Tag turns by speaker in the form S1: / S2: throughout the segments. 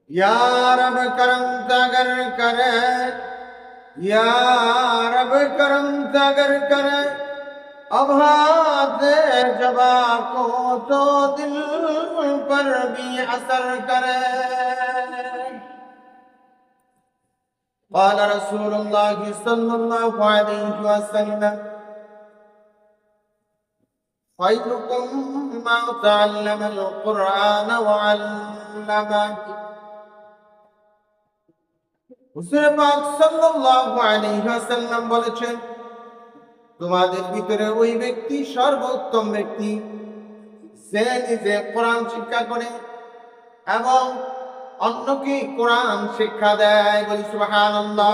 S1: या रब करम सागर करे, या रब करम सागर करे, अब हाथ जबा को तो दिल पर भी असर करे। قال رسول الله صلى الله عليه وسلم خيركم من تعلم القرآن وعلمه। হুজুর পাক সাল্লাল্লাহু আলাইহি ওয়াসাল্লাম বলেছেন, তোমাদের ভিতরে ওই ব্যক্তি সর্বোত্তম ব্যক্তি যে নিজে কোরআন শিক্ষা করে এবং অন্যকে কোরআন শিক্ষা দেয়। বলি সুবহানাল্লাহ।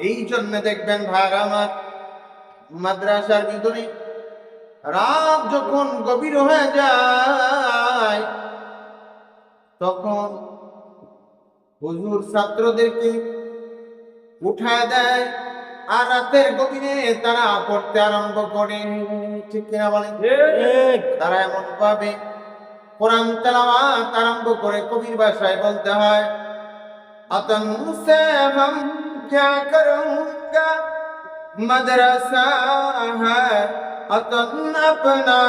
S1: এই জন্য দেখবেন ভাইরা আমার, মাদ্রাসার ভিতরে রাত যখন গভীর হয়ে যায় তখন হুজুর ছাত্রদেরকে উঠায় দেয় আর রাতের গভীরে তারা পড়তে আরম্ভ করে। ঠিক কিনা বলেন? তারা এমন ভাবে কোরআন তেলাওয়াত আরম্ভ করে, কবির ভাষায় বলতে হয়, আতন সে হাম ক্যা করুঙ্গা मदरसा है अतन अपना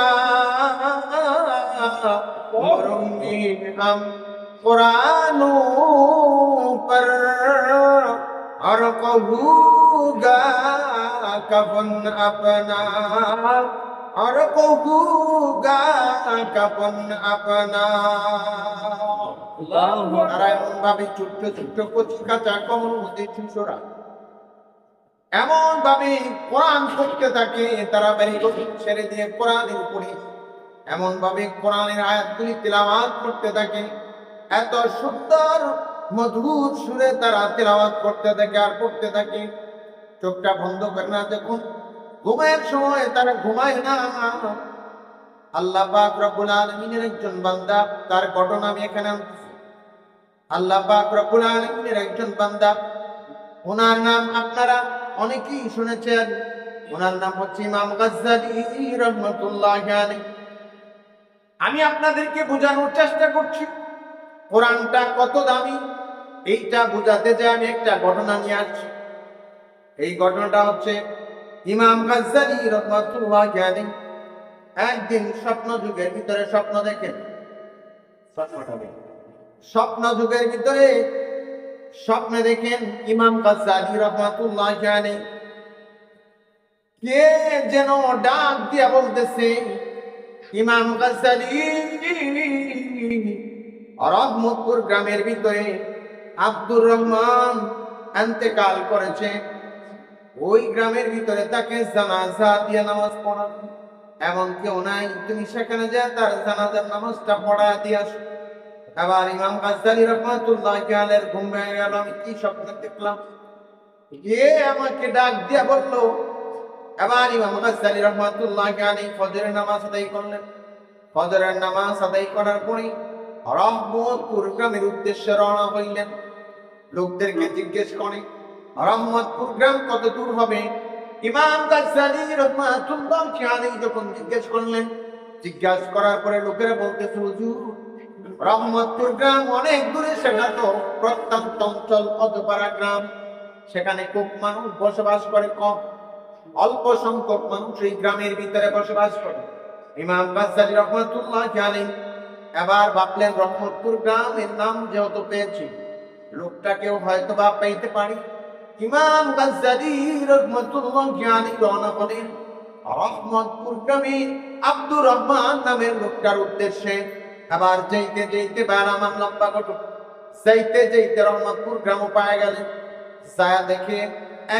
S1: पढ़ूंगी हम कुरानों पर और कहूँगा कफन अपना और कहूँगा कफन अपना। তারা এমন ভাবে ছোট্ট ছোট্ট কচি কাঁচা কমর মধ্যে শিশুরা এমন ভাবে কোরআন পড়তে থাকে, তারা বেরি ছেড়ে দিয়ে কোরআনের উপরে এমন ভাবে কোরআনের আয়াতগুলি তিলাওয়াত করতে থাকে। এত সুন্দর মধুর সুরে তারা তিলাওয়াত করতে থাকে আর পড়তে থাকে। চোখটা বন্ধ করে না, যখন ঘুমের সময় তারা ঘুমায় না। আল্লাহ পাক রব্বুল আলামিনের একজন বান্দা, তার ঘটনা আমি এখানে আনতেছি। আল্লাহ পাক রব্বুল আলামিনের একজন বান্দা, ওনার নাম আপনারা অনেকেই শুনেছেন। ওনার নাম হচ্ছে ইমাম গাজ্জালী রাহমাতুল্লাহি আলাইহি। আমি আপনাদেরকে বোঝানোর চেষ্টা করছি কোরআনটা কত দামি। এইটা বোঝাতে যে আমি একটা ঘটনা নিয়ে আসছি। এই ঘটনাটা হচ্ছে ইমাম গাজ্জালী রাহমাতুল্লাহি আলাইহি একদিন স্বপ্ন যুগের ভিতরে স্বপ্ন দেখেন। স্বপ্ন যুগের ভিতরে স্বপ্নে দেখেন ইমাম গাজ্জালী রাহমাতুল্লাহি আলাইহি কে যেন ডাক দিয়া বলতেছে, ইমাম গাজ্জালী রহমতপুর গ্রামের ভিতরে আব্দুর রহমান ইন্তেকাল করেছে, ওই গ্রামের ভিতরে তাকে জানাজা দিয়ে নামাজ পড়ানো এমন কেউ নাই, তুমি সেখানে যা তার জানাজার নামাজটা পড়ায় দিয়ে আসো। আবার ইমাম গাজ্জালী রাহমাতুল্লাহি আলাইহির ঘুম ভেঙে গেল, আমি কি স্বপ্ন দেখলাম, কে আমাকে ডাক দিয়া বললো। আবার ইমাম গাজ্জালী রাহমাতুল্লাহি আলাইহি ফজরের নামাজ আদায় করলেন। ফজরের নামাজ আদায় করার পরে রহমতপুর গ্রামের উদ্দেশ্যে রওনা হইলেন। লোকদেরকে জিজ্ঞেস করে, রহমতপুর গ্রাম কত দূর হবে? ইমাম গাজ্জালী রাহমাতুল্লাহি আলাইহি যখন জিজ্ঞেস করলেন, জিজ্ঞাসা করার পরে লোকেরা বলতেছে, হুজুর রহমতপুর গ্রাম অনেক দূরে, সেটা তো প্রত্যন্ত অঞ্চল, অতপাড়া গ্রাম, সেখানে খুব মানুষ বসবাস করে কম, অল্প সংখ্যক মানুষ এই গ্রামের ভিতরে বসবাস করে। ইমাম গাজ্জালী রাহমাতুল্লাহি আলাইহি এবার ভাবলেন, রহমতপুর গ্রামের নাম যেহেতু পেয়েছি, লোকটাকেও হয়তো বা পাইতে পারি। ইমাম গাজ্জালী রাহমাতুল্লাহি আলাইহি রওনা হলেন রহমতপুর গ্রামে আব্দুর রহমান নামের লোকটার উদ্দেশ্যে। আবার যাইতে যাইতে বার আমার লম্বা ঘটনা, যাইতে যাইতে রহমতপুর গ্রাম পায়ে গেলেন। ছায়া দেখে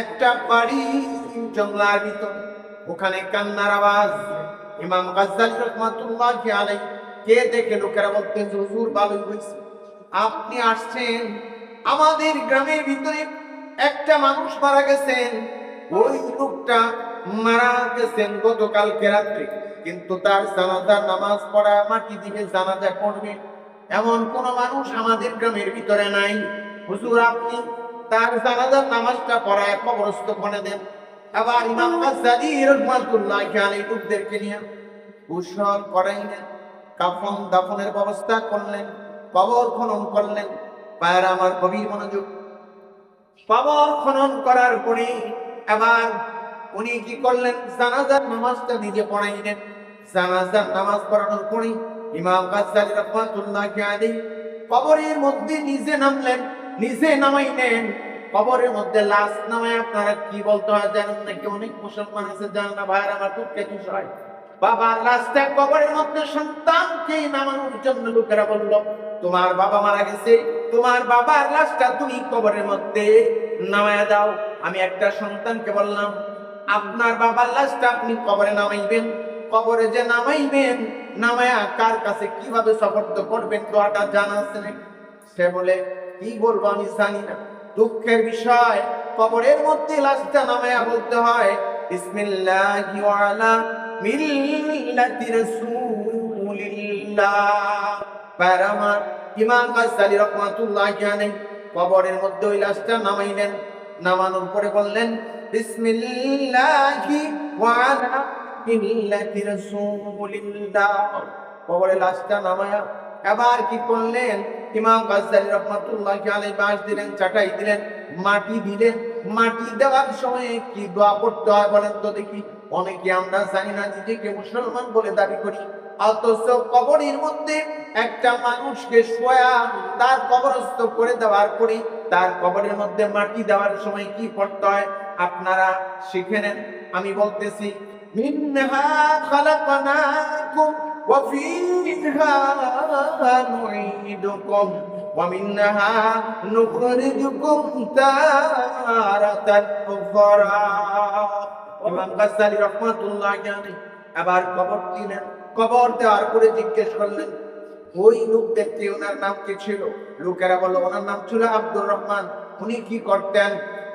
S1: একটা বাড়ি জঙ্গলার ভিতর, ওখানে কান্নার আওয়াজ। ইমাম গাজ্জালী রাহমাতুল্লাহি আলাইহি কে দেখে লোকেরা বলতেছে, হুজুর ভালোই হয়েছে আপনি আসছেন, আমাদের গ্রামের ভিতরে একটা মানুষ মারা গেছেন, ওই লোকটা মারা গেছেন গতকালকে রাত্রে, কিন্তু তার জানাজার নামাজ পড়া মাটি দিবে জানাজা করবে এমন কোন মানুষ আমাদের গ্রামের ভিতরে নাই। হুজুর আপনি তার জানাজার নামাজটা পড়ায় কবরস্থ করে দেন। আবার ইমাম গাজ্জালী রাহমাতুল্লাহি আলাইহি লোকদেরকে নিয়ে গোসল করাইলেন, কাফন দাফনের ব্যবস্থা করলেন। কবর খনন করলেন। পায়ের আমার গভীর মনোযোগ, কবর খনন করার পরে এবার উনি কি করলেন, জানাজার নামাজটা নিজে পড়াইলেন। জানাজার নামাজ পড়ানোর পরে ইমাম গাজ্জালী রাহমাতুল্লাহি আলাইহি কবরের মধ্যে নিজে নামলেন, নিজে নামাইলেন। কবরের মধ্যে লাশ নামায় আপনারা কি বলতে হয় জানেন নাকি? অনেক মুসলমান আছে জানেন না। ভাইয়ের আমার দুঃখের বিষয়, বাবার লাশটা কবরের মধ্যে সন্তানকে নামানোর জন্য লোকেরা বলল, তোমার বাবা মারা গেছে, তোমার বাবার লাশটা তুমি কবরের মধ্যে নামায়া দাও। আমি একটা সন্তানকে বললাম, আপনার বাবার লাশটা আপনি কবরে নামাইবেন। কবরে যে নামাইবেন, নামায়া কার কাছে কিভাবে সুপর্দ করবেন দোয়াটা জানা আছে নাকি? সে বলে, কি বলবো আমি জানি না। দুঃখের বিষয়, কবরের মধ্যে লাশটা নামায়া বলতে হয়, বিসমিল্লাহি ওয়া আলা মিল্লাতি রাসূলিল্লাহ। আমার ইমাম গাজ্জালী রাহমাতুল্লাহি আলাইহি কবরের মধ্যে ওই লাশটা নামাইলেন। নামানোর পরে বললেন, বিসমিল্লাহি ওয়া আলা মিল্লাতি রাসূলিল্লাহ। কবরে লাশটা নামায়া এবার কি করলেন, ইমাম গাজ্জালী রাহমাতুল্লাহি আলাইহি বাঁশ দিলেন, চাটাই দিলেন, মাটি দিলেন। মাটি দেওয়ার সময় কি দোয়া পড়তে হয় বলেন তো দেখি? অনেকে আমরা জানি না, নিজেকে মুসলমান বলে দাবি করি, অথচ কবরের মধ্যে একটা মানুষকে শোয়া তার কবরস্থ করে দেওয়ার পরে তার কবরের মধ্যে মাটি দেওয়ার সময় কি পড়তে হয় আপনারা শিখে নেন। আমি বলতেছি, মিনহা খালাকনাকুম ওয়া ফিহা নুঈদুকুম ওয়া মিনহা নুখরিজুকুম তারাতান উখরা। ইমাম গাজ্জালী রাহমাতুল্লাহি আলাইহি আবার কবর দিলেন। কবর দেওয়ার পরে জিজ্ঞেস করলেন, ওই লোক দেখতে ওনার নাম কি ছিল? লোকেরা বলল, ওনার নাম ছিল আব্দুর রহমান। উনি কি করতেন?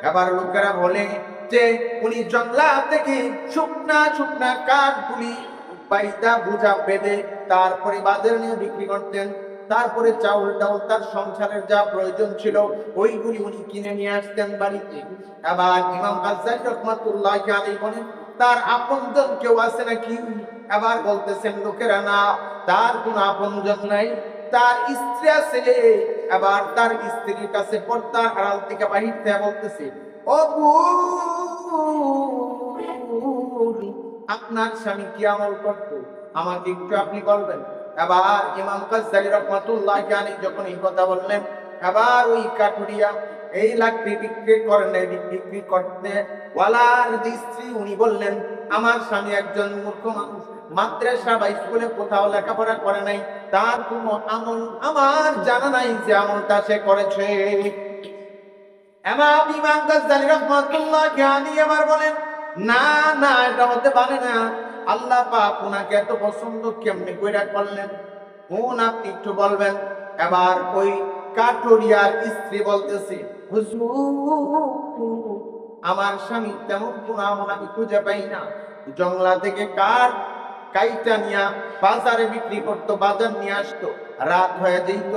S1: এবার লোকেরা বলে যে উনি জঙ্গলা থেকে শুকনা শুকনা কাঠগুলি বাইদা বোঝা বেঁধে তারপরে বাজারে নিয়ে বিক্রি করতেন। তারপরে চাউল ডাউল তার সংসারের যা প্রয়োজন ছিল ওইগুলি উনি কিনে নিয়ে আসতেন বাড়িতে। আবার ইমাম গাজ্জালী রাহমাতুল্লাহি আলাইহি বলেন, তার আপনজন কেউ আছে নাকি? আবার বলতেছেন লোকেরা, না, তার কোনো আপনজন নাই, তার স্ত্রী আছে। আবার তার স্ত্রীর কাছে পর্দার আড়াল থেকে বাহির থেকে বলতেছে, ও বোন, আপনার স্বামী কি আমল করতো আমাকে একটু আপনি বলবেন? আবার ইমাম গাজ্জালী রাহমাতুল্লাহি আলাইহি যখন এই কথা বললেন, আবার ওই কাঠুরিয়া এই লাকড়ি বিক্রি করেন, বিক্রি করতে ওয়ালার যে স্ত্রী উনি বললেন, আমার স্বামী একজন মূর্খ মানুষ, মাদ্রাসা বা স্কুলে কোথাও লেখাপড়া করে নাই, তার কোনো আমল আমার জানা নাই যে আমলটা সে করেছে। এমন ইমাম গাজ্জালী রাহমাতুল্লাহি আলাইহি আবার বলেন, না না, এটা হতে পারে না। আল্লাহ পাক উনাকে এত পছন্দ কেমনে কইরা করলেন? কোন আপনি একটু বলবেন। এবার ওই কাঠুরিয়ার স্ত্রী বলতেছে, হুজুর, আমার স্বামী তেমন কোন আমল আমি খুঁজে পাই না। জঙ্গলা থেকে কাঠ কাইটা নিয়া বাজারে বিক্রি করতো, বাজার নিয়ে আসতো, রাত হয়ে যেত,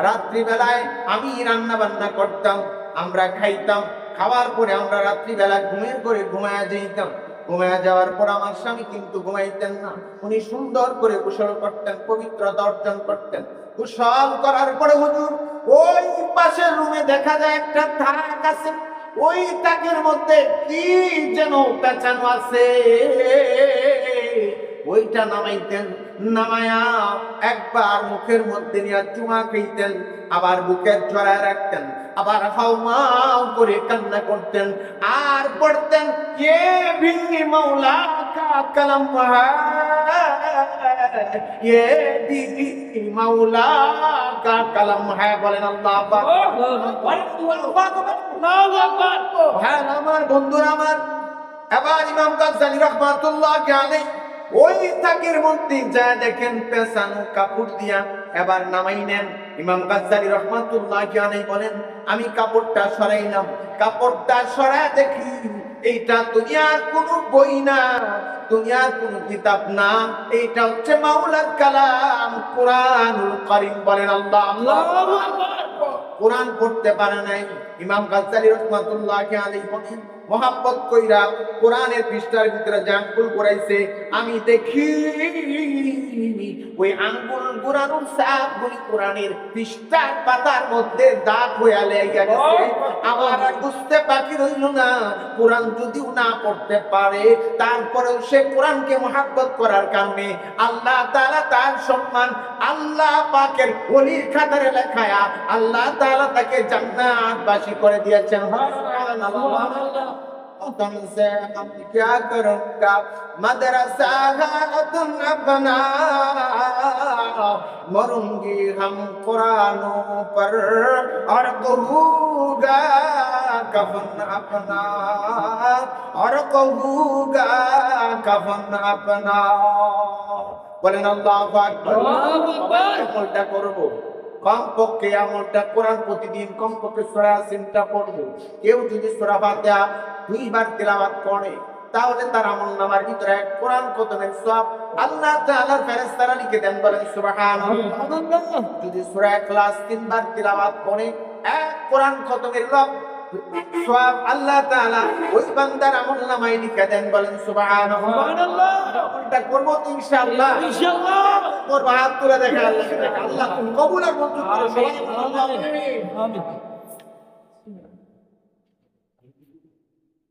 S1: রাত্রিবেলায় আমি রান্না বান্না করতাম, আমরা খাইতাম, খাওয়ার পরে আমরা রাত্রিবেলা ঘুমের করে ঘুমায়া যেতাম। ঘুমায়া যাওয়ার পর আমার স্বামী কিন্তু ঘুমাইতেন না, উনি সুন্দর করে গোসল করতেন, পবিত্রতা অর্জন করতেন। গোসল করার পরে হুজুর ওই পাশের রুমে দেখা যায় একটা তাক আছে, ওই তাকের মধ্যে কি যেন পেঁচানো আছে, ওইটা নামাইতেন, নামায়া একবার মুখের মধ্যে নিয়ে চুমা খাইতেন, আবার বুকের জড়ায় রাখতেন, আবার হাউমাউ করে কান্না করতেন, আর পড়তেন, ये भी मौला का कलम है, ये भी मौला का कलम है। বলেন আল্লাহ আকবার। হ্যাঁ আমার বন্ধুরা আমার, এবার ইমাম গাজ্জালী রাহমাতুল্লাহি আলাইহি ওই তাকের মধ্যে যা দেখেন পেছানো কাপড় দিয়া এবার নামাই নেন। ইমাম গাজ্জালী রাহমাতুল্লাহি আলাইহি বলেন, আমি কাপড়টা সরাইলাম, কাপড়টা সরায় দেখি এইটা দুনিয়ার কোনো বই না, দুনিয়ার কোনো কিতাব না, এইটা হচ্ছে মাওলার কালাম, কোরআনুল কারীম। বলেন আল্লাহ আল্লাহ। কোরআন পড়তে পারে নাই। ইমাম গাজ্জালী রাহমাতুল্লাহি আলাইহি বলেন, মহাব্বত কইরা কোরআনের পৃষ্ঠার ভিতরে যে আঙ্গুল ঘুরাইছে, আমি দেখি ওই আঙ্গুল ঘুরানোর চাপগুলি কোরআনের পৃষ্ঠার পাতার মধ্যে দাগ হইয়া লেগে গেছে। আমার আর বুঝতে বাকি রইল না, কোরআন যদিও না পড়তে পারে তারপরেও সে কোরআনকে মহাব্বত করার কারণে আল্লাহ তাআলা তার সম্মান আল্লাহ পাকের ওলির খাতারে লেখায়া আল্লাহ তাআলা তাকে জান্নাতবাসী করে দিয়েছেন। সুবহানাল্লাহ। वतन से हम क्या करूँगा मदरसा तुम अपना, मरूंगी हम कुरानों पर और कहूँगा कफन अपना, और कहूँगा कफन अपना। বলেন আল্লাহু আকবার। আমলটা করব, কমপক্ষে আমলটা কোরআন প্রতিদিন কমপক্ষে সূরা ইয়াসিনটা পড়বো। কেউ যদি সূরা ফাতিহা 2 বার তেলাওয়াত করে তাহলে তার আমলনামার ভিতরে এক কোরআন খতমের সওয়াব আল্লাহ তাআলার ফেরেশতারা লিখে দেন। বলেন সুবহানাল্লাহ। যদি সূরা ইখলাস 3 বার তেলাওয়াত করে এক কোরআন খতমের সওয়াব আল্লাহ তাআলা ওই বান্দার আমলনামায় লিখে দেন। বলেন সুবহানাল্লাহ। আমলটা করব তো ইনশাআল্লাহ। করব, হাত তুলে দেখা আল্লাহ তুমি কবুল আর মঞ্জুর করো। আমিন।